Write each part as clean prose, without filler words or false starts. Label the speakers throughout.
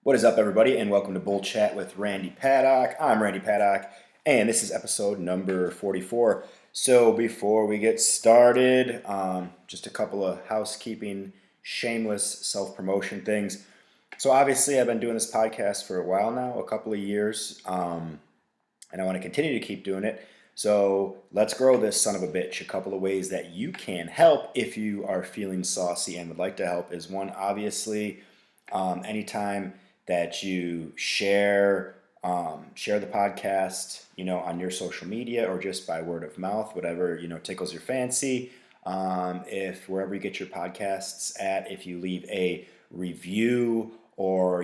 Speaker 1: What is up, everybody, and welcome to Bull Chat with Randy Paddock. I'm Randy Paddock, and this is episode number 44. So, before we get started, just a couple of housekeeping, shameless self promotion things. So, obviously, I've been doing this podcast for a while now, a couple of years, and I want to continue to keep doing it. So, let's grow this son of a bitch. A couple of ways that you can help if you are feeling saucy and would like to help is one, obviously, anytime that you share the podcast, on your social media or just by word of mouth, whatever, tickles your fancy. If wherever you get your podcasts at, if you leave a review or,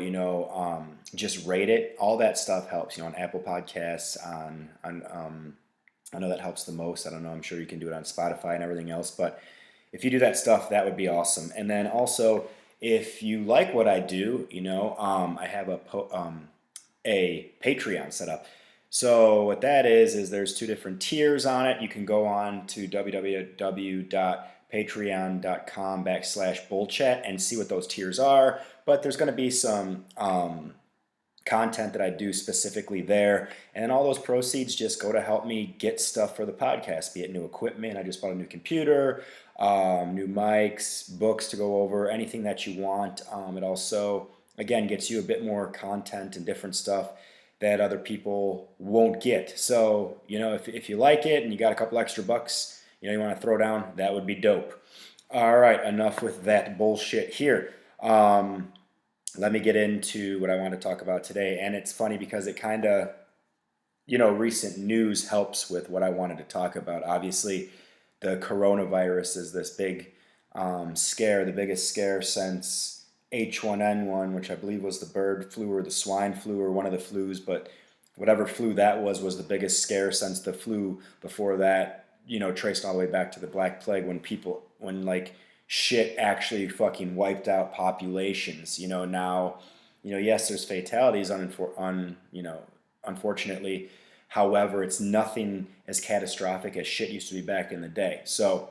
Speaker 1: just rate it, all that stuff helps, on Apple Podcasts, I know that helps the most. I don't know. I'm sure you can do it on Spotify and everything else, but if you do that stuff, that would be awesome. And then also, if you like what I do, I have a Patreon set up. So what that is there's two different tiers on it. You can go on to www.patreon.com/bullchat and see what those tiers are. But there's going to be some content that I do specifically there. And then all those proceeds just go to help me get stuff for the podcast, be it new equipment. I just bought a new computer, new mics, books to go over, anything that you want. It also, again, gets you a bit more content and different stuff that other people won't get. So, if you like it and you got a couple extra bucks, you want to throw down, that would be dope. All right, enough with that bullshit here. Let me get into what I want to talk about today. And it's funny because it kind of, recent news helps with what I wanted to talk about. Obviously, the coronavirus is this big scare, the biggest scare since H1N1, which I believe was the bird flu or the swine flu or one of the flus, but whatever flu that was the biggest scare since the flu before that, traced all the way back to the Black Plague when shit actually fucking wiped out populations. Now, yes, there's fatalities unfortunately. However, it's nothing as catastrophic as shit used to be back in the day. So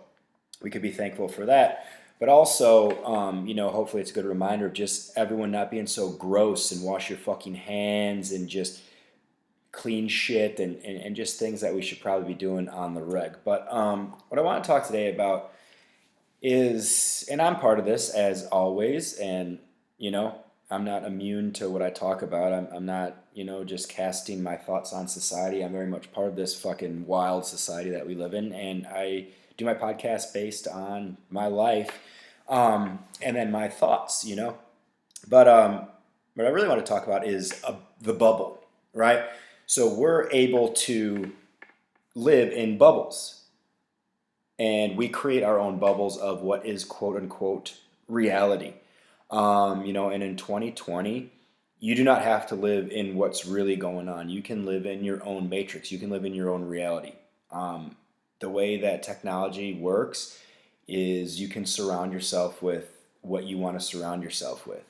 Speaker 1: we could be thankful for that. But also, hopefully it's a good reminder of just everyone not being so gross and wash your fucking hands and just clean shit and just things that we should probably be doing on the reg. But what I want to talk today about is, and I'm part of this as always, and I'm not immune to what I talk about. I'm not just casting my thoughts on society. I'm very much part of this fucking wild society that we live in, and I do my podcast based on my life, and then my thoughts. But what I really want to talk about is the bubble, right? So we're able to live in bubbles. And we create our own bubbles of what is quote unquote reality. And in 2020, you do not have to live in what's really going on. You can live in your own matrix. You can live in your own reality. The way that technology works is you can surround yourself with what you want to surround yourself with,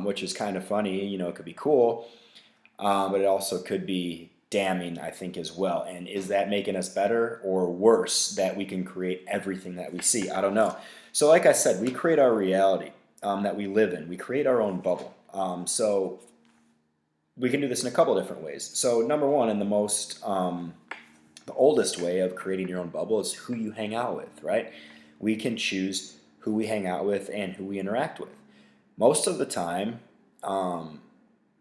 Speaker 1: which is kind of funny. It could be cool, but it also could be damning, I think, as well. And is that making us better or worse that we can create everything that we see? I don't know. So like I said, we create our reality that we live in. We create our own bubble. So we can do this in a couple different ways. So number one, and the oldest way of creating your own bubble is who you hang out with, right? We can choose who we hang out with and who we interact with. Most of the time,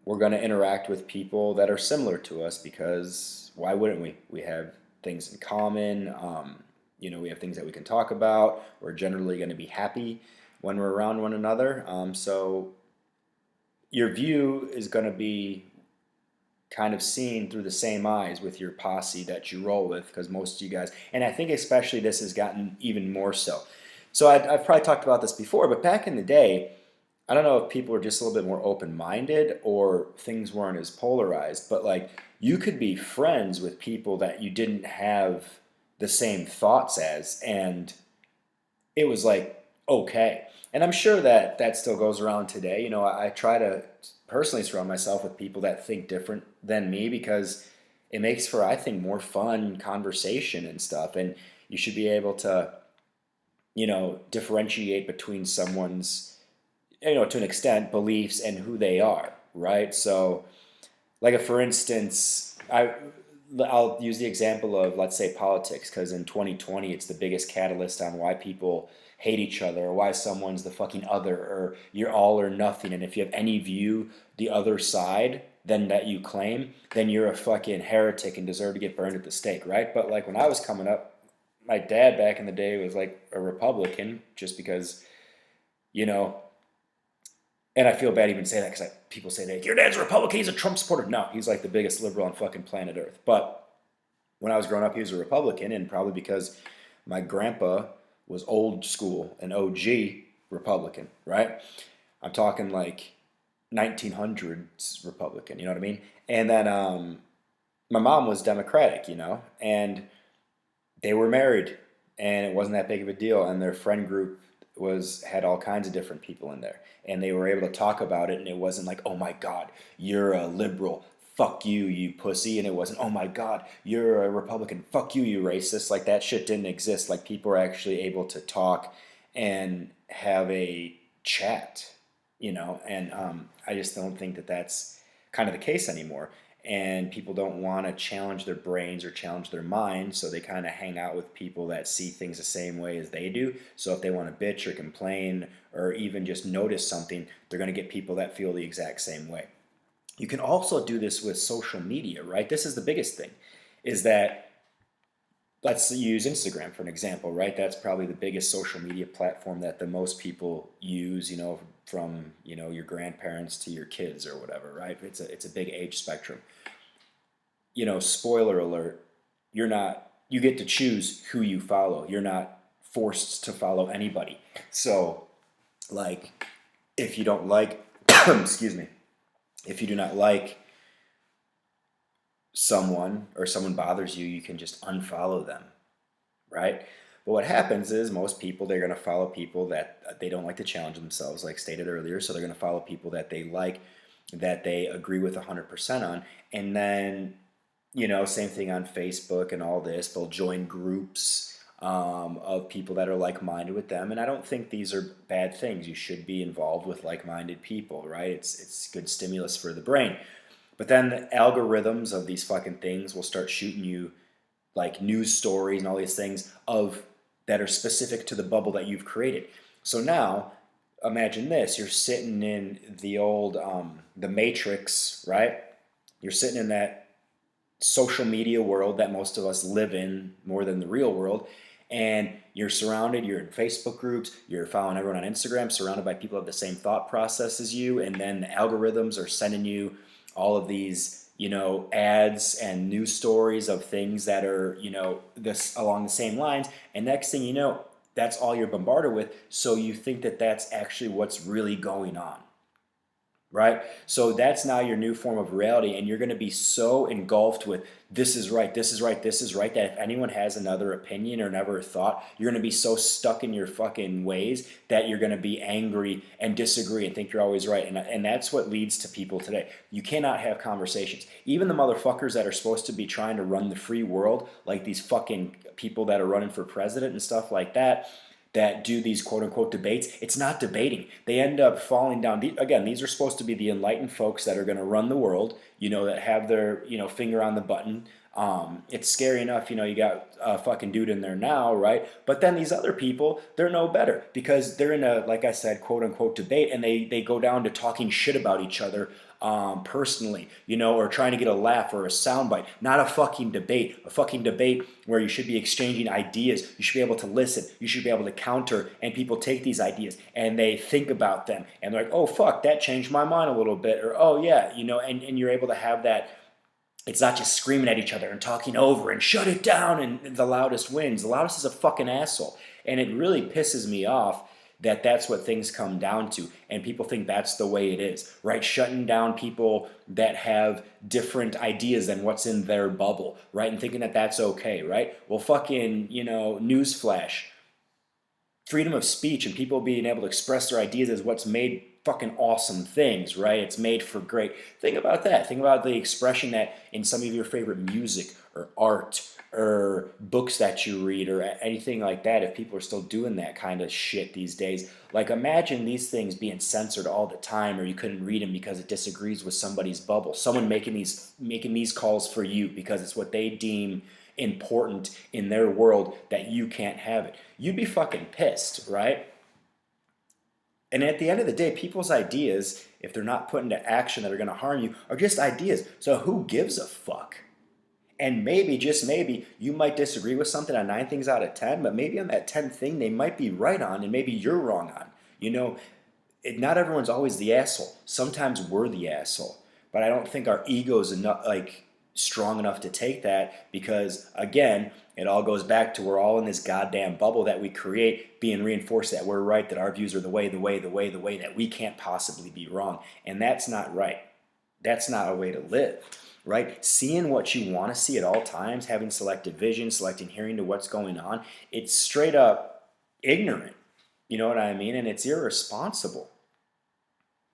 Speaker 1: we're going to interact with people that are similar to us because why wouldn't we? We have things in common. We have things that we can talk about. We're generally going to be happy when we're around one another. So your view is going to be kind of seen through the same eyes with your posse that you roll with, because most of you guys, and I think especially this has gotten even more so. So I've probably talked about this before, but back in the day, I don't know if people were just a little bit more open-minded or things weren't as polarized, but you could be friends with people that you didn't have the same thoughts as, and it was okay. And I'm sure that still goes around today. I try to personally surround myself with people that think different than me because it makes for, I think, more fun conversation and stuff. And you should be able to, differentiate between someone's to an extent, beliefs and who they are. right? So, like, for instance, I'll use the example of, let's say, politics, because in 2020, it's the biggest catalyst on why people hate each other, or why someone's the fucking other, or you're all or nothing. And if you have any view the other side than that you claim, then you're a fucking heretic and deserve to get burned at the stake, right? But like when I was coming up, my dad back in the day was like a Republican, just because, you know, and I feel bad even saying that, because people say that your dad's a Republican, he's a Trump supporter. No, he's like the biggest liberal on fucking planet Earth. But when I was growing up, he was a Republican, and probably because my grandpa was old school, an OG Republican, right? I'm talking like 1900s Republican, you know what I mean? And then my mom was Democratic, and they were married, and it wasn't that big of a deal, and their friend group had all kinds of different people in there, and they were able to talk about it, and it wasn't like, oh my god, you're a liberal, fuck you, you pussy, and it wasn't, oh my god, you're a Republican, fuck you, you racist. Like, that shit didn't exist. Like, people were actually able to talk and have a chat, and I just don't think that that's kind of the case anymore. And people don't want to challenge their brains or challenge their minds, so they kind of hang out with people that see things the same way as they do. So if they want to bitch or complain or even just notice something, they're going to get people that feel the exact same way. You can also do this with social media, right? This is the biggest thing, is that, let's use Instagram for an example, right? That's probably the biggest social media platform that the most people use, from, your grandparents to your kids or whatever, right? It's a big age spectrum. Spoiler alert, you get to choose who you follow. You're not forced to follow anybody. So, like, if you don't like, excuse me, if you do not like someone, or someone bothers you, you can just unfollow them, right? But what happens is, most people, they're going to follow people that they don't like to challenge themselves, like stated earlier. So they're going to follow people that they like, that they agree with 100% on. And then, same thing on Facebook and all this. They'll join groups of people that are like-minded with them. And I don't think these are bad things. You should be involved with like-minded people, right? It's good stimulus for the brain. But then the algorithms of these fucking things will start shooting you like news stories and all these things that are specific to the bubble that you've created. So now, imagine this: you're sitting in the old the Matrix, right? You're sitting in that social media world that most of us live in more than the real world, and you're in Facebook groups, you're following everyone on Instagram, surrounded by people who have the same thought process as you, and then the algorithms are sending you all of these ads and news stories of things that are, this along the same lines. And next thing you know, that's all you're bombarded with. So you think that that's actually what's really going on, right? So that's now your new form of reality. And you're going to be so engulfed with this is right, this is right, this is right, that if anyone has another opinion or never thought, you're going to be so stuck in your fucking ways that you're going to be angry and disagree and think you're always right. And that's what leads to people today. You cannot have conversations. Even the motherfuckers that are supposed to be trying to run the free world, like these fucking people that are running for president and stuff like that do these quote-unquote debates, it's not debating. They end up falling down. Again, these are supposed to be the enlightened folks that are going to run the world, that have their, finger on the button. It's scary enough, you got a fucking dude in there now, right? But then these other people, they're no better, because they're in a, like I said, quote-unquote debate, and they go down to talking shit about each other personally, or trying to get a laugh or a soundbite. Not a fucking debate. A fucking debate where you should be exchanging ideas. You should be able to listen. You should be able to counter. And people take these ideas and they think about them. And they're like, oh, fuck, that changed my mind a little bit. Or, oh, yeah, and you're able to have that. It's not just screaming at each other and talking over and shut it down and the loudest wins. The loudest is a fucking asshole. And it really pisses me off that that's what things come down to, and people think that's the way it is, right? Shutting down people that have different ideas than what's in their bubble, right? And thinking that that's okay, right? Well, fucking, newsflash. Freedom of speech and people being able to express their ideas is what's made fucking awesome things, right? It's made for great. Think about that. Think about the expression that in some of your favorite music or art or books that you read or anything like that, if people are still doing that kind of shit these days. Like imagine these things being censored all the time, or you couldn't read them because it disagrees with somebody's bubble. Someone making these calls for you because it's what they deem important in their world that you can't have it. You'd be fucking pissed, right? And at the end of the day, people's ideas, if they're not put into action that are going to harm you, are just ideas. So who gives a fuck? And maybe, just maybe, you might disagree with something on 9 things out of 10, but maybe on that 10th thing they might be right on and maybe you're wrong on. You know, not everyone's always the asshole. Sometimes we're the asshole. But I don't think our ego's enough, like, strong enough to take that because, again, it all goes back to we're all in this goddamn bubble that we create, being reinforced that we're right, that our views are the way, that we can't possibly be wrong. And that's not right. That's not a way to live, right? Seeing what you want to see at all times, having selective vision, selecting hearing to what's going on, it's straight up ignorant. You know what I mean? And it's irresponsible.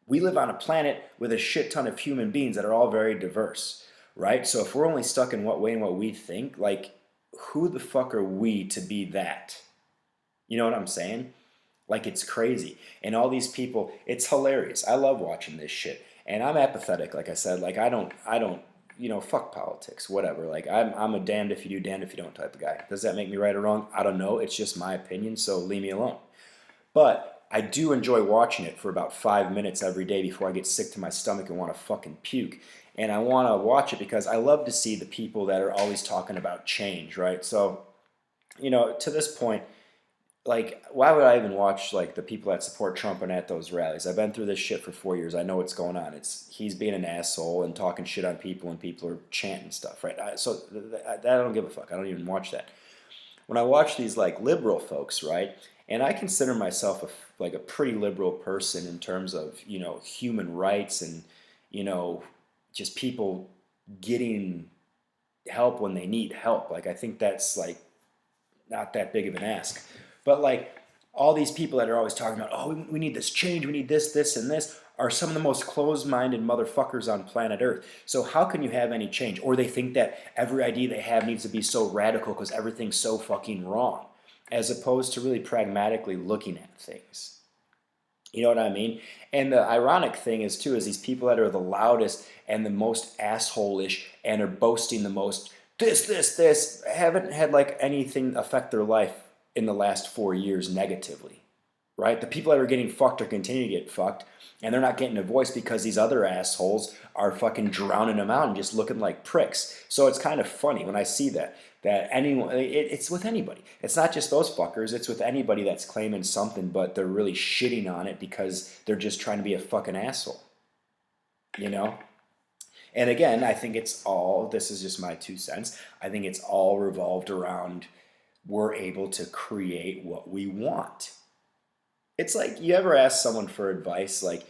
Speaker 1: We live on a planet with a shit ton of human beings that are all very diverse, right? So if we're only stuck in what way and what we think, like, who the fuck are we to be that? You know what I'm saying? Like, it's crazy. And all these people, it's hilarious. I love watching this shit. And I'm apathetic, like I said. Like, I don't, fuck politics, whatever. Like, I'm a damned if you do, damned if you don't type of guy. Does that make me right or wrong? I don't know. It's just my opinion, so leave me alone. But I do enjoy watching it for about 5 minutes every day before I get sick to my stomach and want to fucking puke. And I want to watch it because I love to see the people that are always talking about change, right? So, to this point, like, why would I even watch, like, the people that support Trump and at those rallies? I've been through this shit for 4 years. I know what's going on. He's being an asshole and talking shit on people, and people are chanting stuff, right? So I don't give a fuck. I don't even watch that. When I watch these, like, liberal folks, right? And I consider myself a pretty liberal person in terms of, human rights and, just people getting help when they need help. Like, I think that's, like, not that big of an ask. But, like, all these people that are always talking about, oh, we need this change, we need this, and this, are some of the most closed-minded motherfuckers on planet Earth. So how can you have any change? Or they think that every idea they have needs to be so radical because everything's so fucking wrong, as opposed to really pragmatically looking at things. You know what I mean? And the ironic thing is, too, is these people that are the loudest and the most asshole-ish and are boasting the most, this, haven't had, like, anything affect their life in the last 4 years negatively, right? The people that are getting fucked are continuing to get fucked, and they're not getting a voice because these other assholes are fucking drowning them out and just looking like pricks. So it's kind of funny when I see that anyone, it's with anybody. It's not just those fuckers. It's with anybody that's claiming something, but they're really shitting on it because they're just trying to be a fucking asshole, And again, I think this is just my 2 cents. I think it's all revolved around we're able to create what we want. It's like, you ever ask someone for advice, like,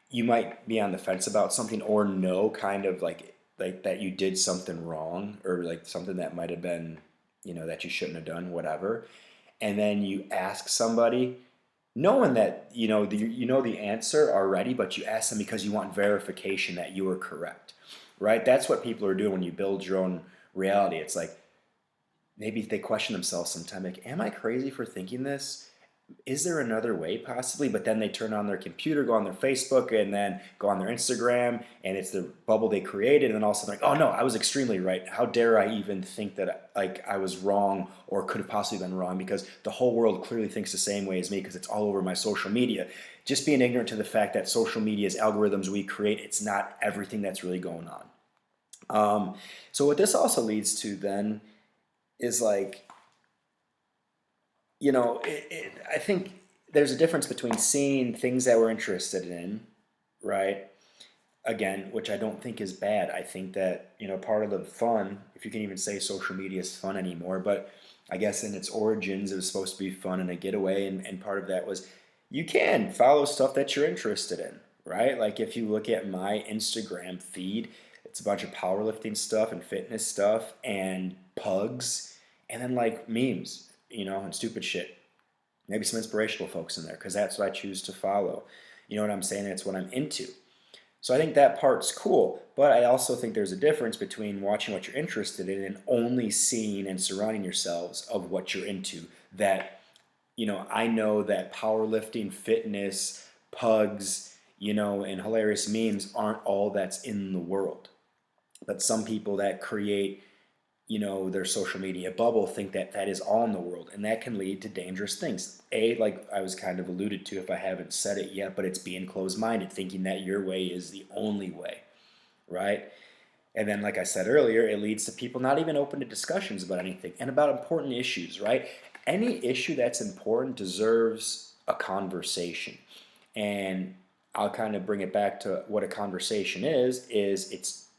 Speaker 1: you might be on the fence about something or know kind of like that you did something wrong or like something that might have been, that you shouldn't have done, whatever. And then you ask somebody knowing that, the answer already, but you ask them because you want verification that you are correct, right? That's what people are doing when you build your own reality. It's like, maybe they question themselves sometime, like, am I crazy for thinking this? Is there another way possibly? But then they turn on their computer, go on their Facebook, and then go on their Instagram, and it's the bubble they created, and then all of a sudden like, oh no, I was extremely right. How dare I even think that, like, I was wrong or could have possibly been wrong, because the whole world clearly thinks the same way as me because it's all over my social media. Just being ignorant to the fact that social media's algorithms we create, it's not everything that's really going on. So what this also leads to then is, like, I think there's a difference between seeing things that we're interested in, right? Again, which I don't think is bad. I think that, part of the fun, if you can even say social media is fun anymore, but I guess in its origins, it was supposed to be fun and a getaway, and part of that was you can follow stuff that you're interested in, right? Like, if you look at my Instagram feed, it's a bunch of powerlifting stuff and fitness stuff and pugs, and then, like, memes, and stupid shit. Maybe some inspirational folks in there because that's what I choose to follow. You know what I'm saying? It's what I'm into. So I think that part's cool, but I also think there's a difference between watching what you're interested in and only seeing and surrounding yourselves of what you're into. That, I know that powerlifting, fitness, pugs, and hilarious memes aren't all that's in the world. But some people that create, their social media bubble think that that is all in the world, and that can lead to dangerous things. Like I was kind of alluded to, if I haven't said it yet, but it's being closed-minded, thinking that your way is the only way, right? And then, like I said earlier, it leads to people not even open to discussions about anything and about important issues, right? Any issue that's important deserves a conversation. And I'll kind of bring it back to what a conversation is it's,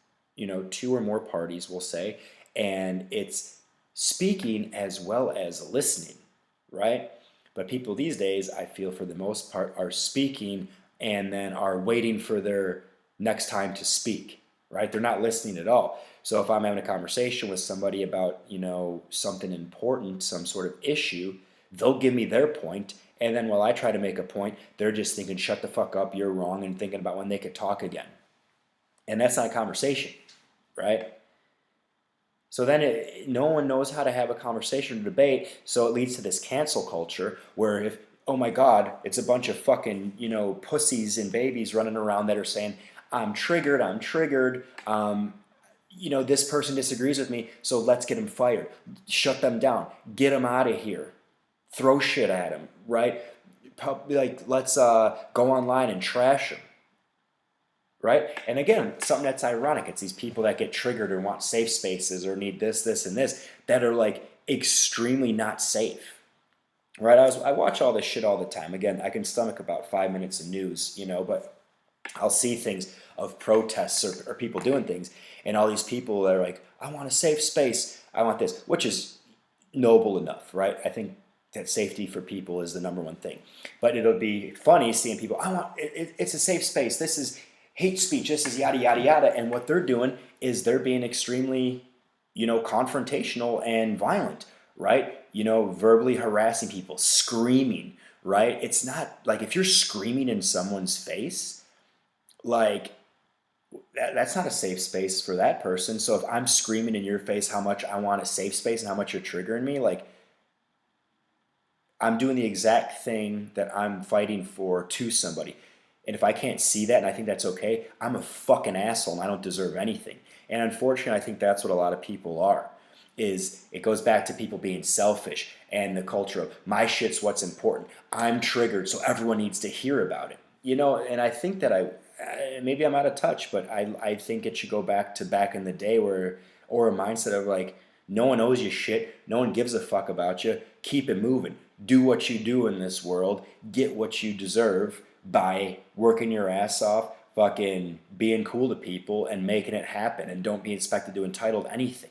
Speaker 1: two or more parties, will say, and it's speaking as well as listening, right? But people these days, I feel for the most part, are speaking and then are waiting for their next time to speak, right? They're not listening at all. So if I'm having a conversation with somebody about, something important, some sort of issue, they'll give me their point, and then while I try to make a point, they're just thinking, shut the fuck up, you're wrong, and thinking about when they could talk again. And that's not a conversation, right? So then no one knows how to have a conversation or debate, so it leads to this cancel culture where if, oh my God, it's a bunch of fucking, pussies and babies running around that are saying, I'm triggered, this person disagrees with me, so let's get them fired. Shut them down. Get them out of here. Throw shit at them, right? Like, let's go online and trash them, right? And again, something that's ironic. It's these people that get triggered or want safe spaces or need this, and this that are like extremely not safe, right? I watch all this shit all the time. Again, I can stomach about 5 minutes of news, but I'll see things of protests or people doing things, and all these people that are like, I want a safe space, I want this, which is noble enough, right? I think that safety for people is the number one thing. But it'll be funny seeing people, it's a safe space, this is hate speech, this is yada, yada, yada. And what they're doing is they're being extremely, confrontational and violent, right? Verbally harassing people, screaming, right? It's not like if you're screaming in someone's face, like that's not a safe space for that person. So if I'm screaming in your face how much I want a safe space and how much you're triggering me, like I'm doing the exact thing that I'm fighting for to somebody. And if I can't see that and I think that's okay, I'm a fucking asshole and I don't deserve anything. And unfortunately, I think that's what a lot of people are. Is it goes back to people being selfish and the culture of my shit's what's important. I'm triggered, so everyone needs to hear about it. And I think that maybe I'm out of touch, but I think it should go back in the day or a mindset of like, no one owes you shit, no one gives a fuck about you, keep it moving. Do what you do in this world, get what you deserve by working your ass off, fucking being cool to people and making it happen, and don't be expected to entitle anything.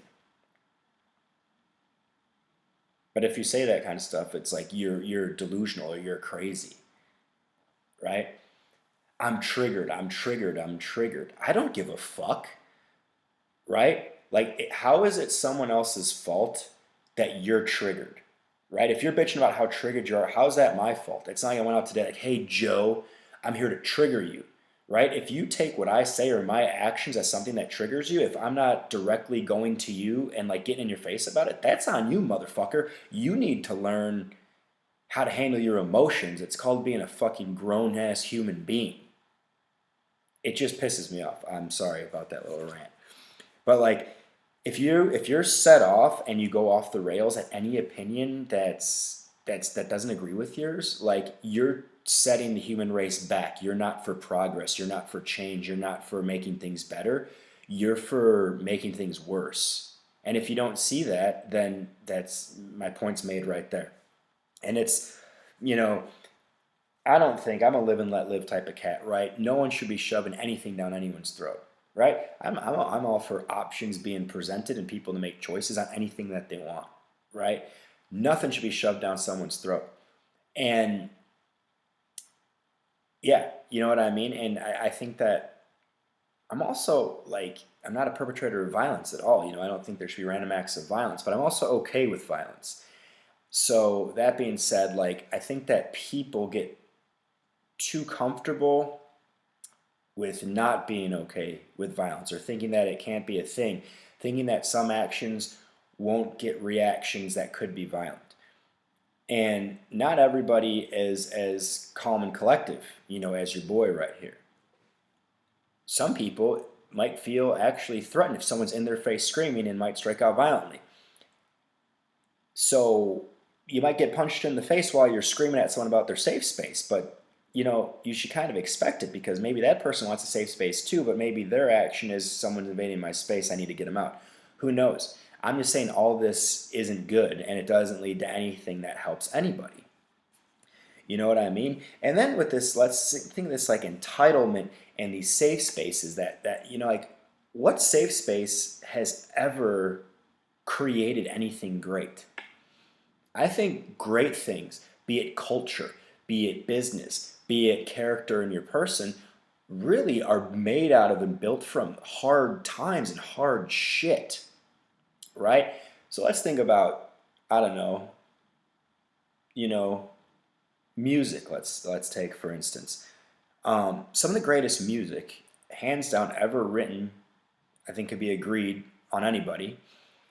Speaker 1: But if you say that kind of stuff, it's like you're delusional or you're crazy, right? I'm triggered. I don't give a fuck, right? Like, how is it someone else's fault that you're triggered, right? If you're bitching about how triggered you are, how's that my fault? It's not like I went out today like, hey, Joe, I'm here to trigger you, right? If you take what I say or my actions as something that triggers you, if I'm not directly going to you and like getting in your face about it, that's on you, motherfucker. You need to learn how to handle your emotions. It's called being a fucking grown-ass human being. It just pisses me off. I'm sorry about that little rant. But like, if you're set off and you go off the rails at any opinion that doesn't agree with yours, like you're setting the human race back. You're not for progress. You're not for change. You're not for making things better. You're for making things worse. And if you don't see that, then that's my point's made right there. And it's, I don't think I'm a live and let live type of cat, right? No one should be shoving anything down anyone's throat, right? I'm all for options being presented and people to make choices on anything that they want, right? Nothing should be shoved down someone's throat. And yeah, you know what I mean? And I think that I'm also like, I'm not a perpetrator of violence at all. I don't think there should be random acts of violence, but I'm also okay with violence. So that being said, like, I think that people get too comfortable with not being okay with violence, or thinking that it can't be a thing, thinking that some actions won't get reactions that could be violent. And not everybody is as calm and collective, as your boy right here. Some people might feel actually threatened if someone's in their face screaming and might strike out violently. So you might get punched in the face while you're screaming at someone about their safe space, but you should kind of expect it, because maybe that person wants a safe space too, but maybe their action is, someone's invading my space, I need to get them out. Who knows? I'm just saying all this isn't good, and it doesn't lead to anything that helps anybody. You know what I mean? And then with this, let's think of this like entitlement and these safe spaces that like, what safe space has ever created anything great? I think great things, be it culture, be it business, be it character in your person, really are made out of and built from hard times and hard shit, right? So let's think about, I don't know, music. Let's take for instance, some of the greatest music, hands down, ever written, I think could be agreed on anybody,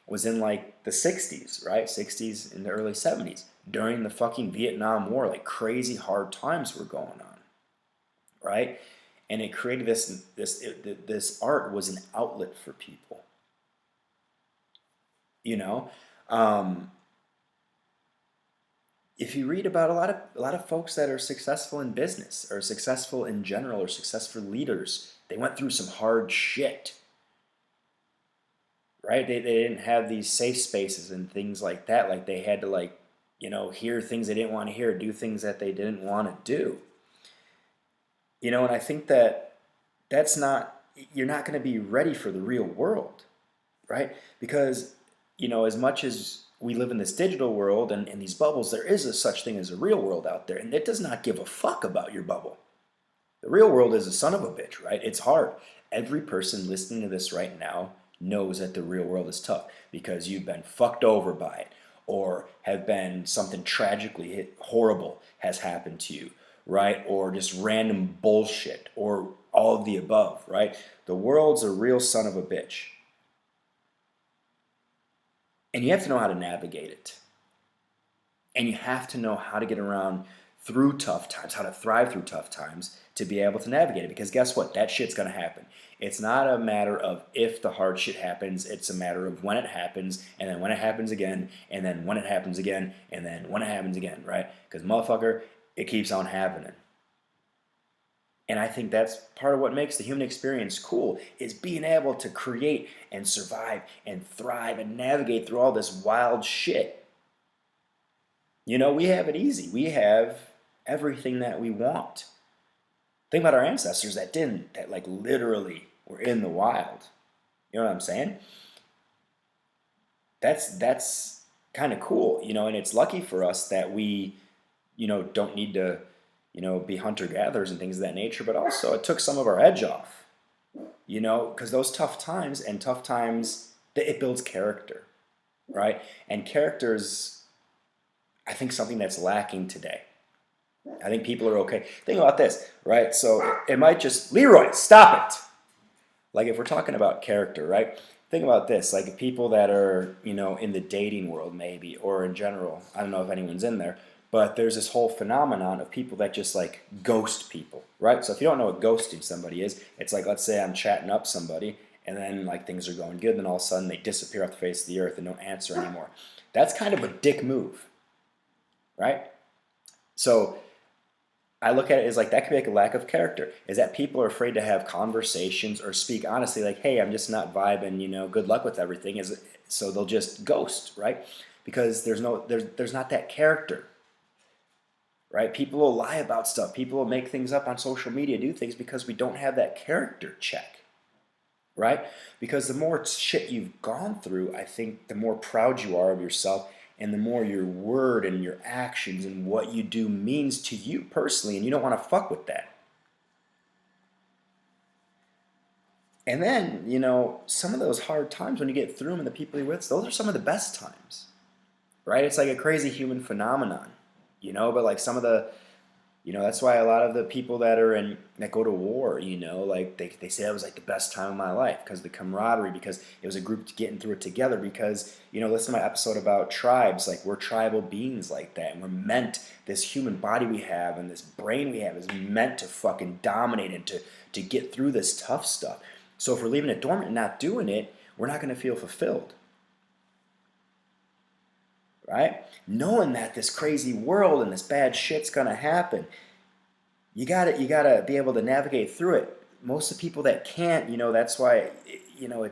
Speaker 1: was in like the 60s, right? 60s and the early 70s, during the fucking Vietnam War. Like crazy hard times were going on, right? And it created this art was an outlet for people. You know, if you read about a lot of folks that are successful in business or successful in general or successful leaders, they went through some hard shit, right? They didn't have these safe spaces and things like that. Like they had to hear things they didn't want to hear, do things that they didn't want to do. And I think that's not, you're not going to be ready for the real world, right? Because, as much as we live in this digital world and in these bubbles, there is a such thing as a real world out there, and it does not give a fuck about your bubble. The real world is a son of a bitch, right? It's hard. Every person listening to this right now knows that the real world is tough because you've been fucked over by it, or have been something tragically horrible has happened to you, right? Or just random bullshit, or all of the above, right? The world's a real son of a bitch. And you have to know how to navigate it. And you have to know how to get around through tough times, how to thrive through tough times to be able to navigate it. Because guess what? That shit's going to happen. It's not a matter of if the hard shit happens. It's a matter of when it happens, and then when it happens again, and then when it happens again, and then when it happens again, right? Because motherfucker, it keeps on happening. And I think that's part of what makes the human experience cool, is being able to create and survive and thrive and navigate through all this wild shit. We have it easy. We have everything that we want. Think about our ancestors that didn't, that like literally were in the wild. You know what I'm saying? That's kind of cool, and it's lucky for us that we, don't need to, be hunter-gatherers and things of that nature, but also it took some of our edge off, because those tough times, it builds character, right? And character is, I think, something that's lacking today. I think people are okay. Think about this, right? So it might just, Leroy, stop it. Like if we're talking about character, right? Think about this, like people that are, in the dating world maybe, or in general, I don't know if anyone's in there, but there's this whole phenomenon of people that just like ghost people, right? So if you don't know what ghosting somebody is, it's like, let's say I'm chatting up somebody and then like things are going good, then all of a sudden they disappear off the face of the earth and don't answer anymore. That's kind of a dick move, right? So I look at it as like, that could be like a lack of character, is that people are afraid to have conversations or speak honestly, like, hey, I'm just not vibing, good luck with everything. So they'll just ghost, right? Because there's not that character. Right? People will lie about stuff. People will make things up on social media, do things because we don't have that character check. Right? Because the more shit you've gone through, I think the more proud you are of yourself, and the more your word and your actions and what you do means to you personally, and you don't want to fuck with that. And then, some of those hard times when you get through them and the people you're with, those are some of the best times. Right? It's like a crazy human phenomenon. But like some of the You know, that's why a lot of the people that go to war, you know, like they say that was like the best time of my life because the camaraderie, because it was a group getting through it together. Because, you know, listen to my episode about tribes. Like, we're tribal beings like that, and we're meant, this human body we have and this brain we have is meant to fucking dominate and to get through this tough stuff. So if we're leaving it dormant and not doing it, we're not going to feel fulfilled. Right? Knowing that this crazy world and this bad shit's gonna happen, you gotta be able to navigate through it. Most of the people that can't, you know, that's why, you know,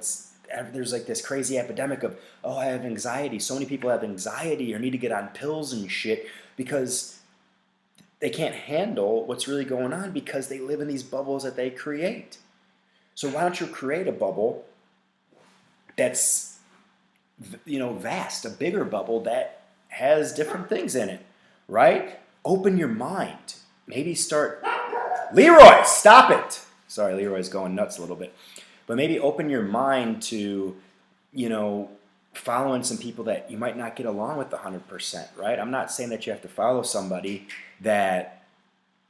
Speaker 1: there's like this crazy epidemic of, oh, I have anxiety. So many people have anxiety or need to get on pills and shit because they can't handle what's really going on because they live in these bubbles that they create. So why don't you create a bubble that's, you know, vast, a bigger bubble that has different things in it, right? Open your mind. Maybe start, Leroy, stop it. Sorry, Leroy's going nuts a little bit. But maybe open your mind to, you know, following some people that you might not get along with 100%, right? I'm not saying that you have to follow somebody that,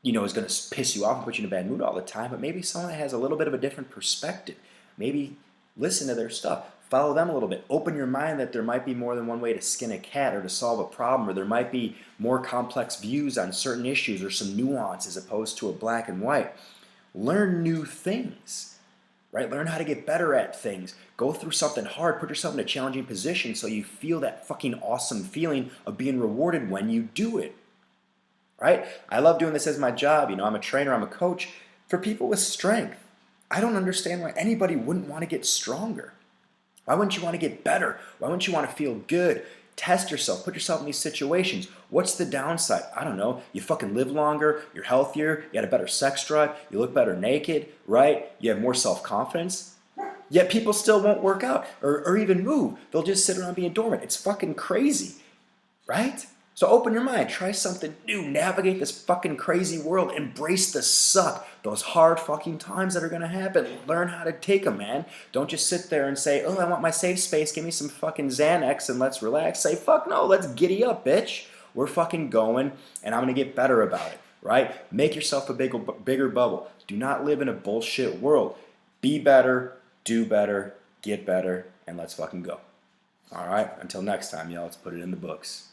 Speaker 1: you know, is going to piss you off and put you in a bad mood all the time, but maybe someone that has a little bit of a different perspective. Maybe listen to their stuff. Follow them a little bit. Open your mind that there might be more than one way to skin a cat or to solve a problem, or there might be more complex views on certain issues or some nuance as opposed to a black and white. Learn new things, right? Learn how to get better at things. Go through something hard. Put yourself in a challenging position so you feel that fucking awesome feeling of being rewarded when you do it, right? I love doing this as my job. You know, I'm a trainer, I'm a coach for people with strength. I don't understand why anybody wouldn't want to get stronger. Why wouldn't you want to get better? Why wouldn't you want to feel good? Test yourself. Put yourself in these situations. What's the downside? I don't know. You fucking live longer. You're healthier. You got a better sex drive. You look better naked, right? You have more self-confidence. Yet people still won't work out or even move. They'll just sit around being dormant. It's fucking crazy, right? So open your mind. Try something new. Navigate this fucking crazy world. Embrace the suck. Those hard fucking times that are going to happen. Learn how to take them, man. Don't just sit there and say, oh, I want my safe space. Give me some fucking Xanax and let's relax. Say, fuck no, let's giddy up, bitch. We're fucking going and I'm going to get better about it, right? Make yourself a bigger bubble. Do not live in a bullshit world. Be better, do better, get better, and let's fucking go. All right? Until next time, y'all, let's put it in the books.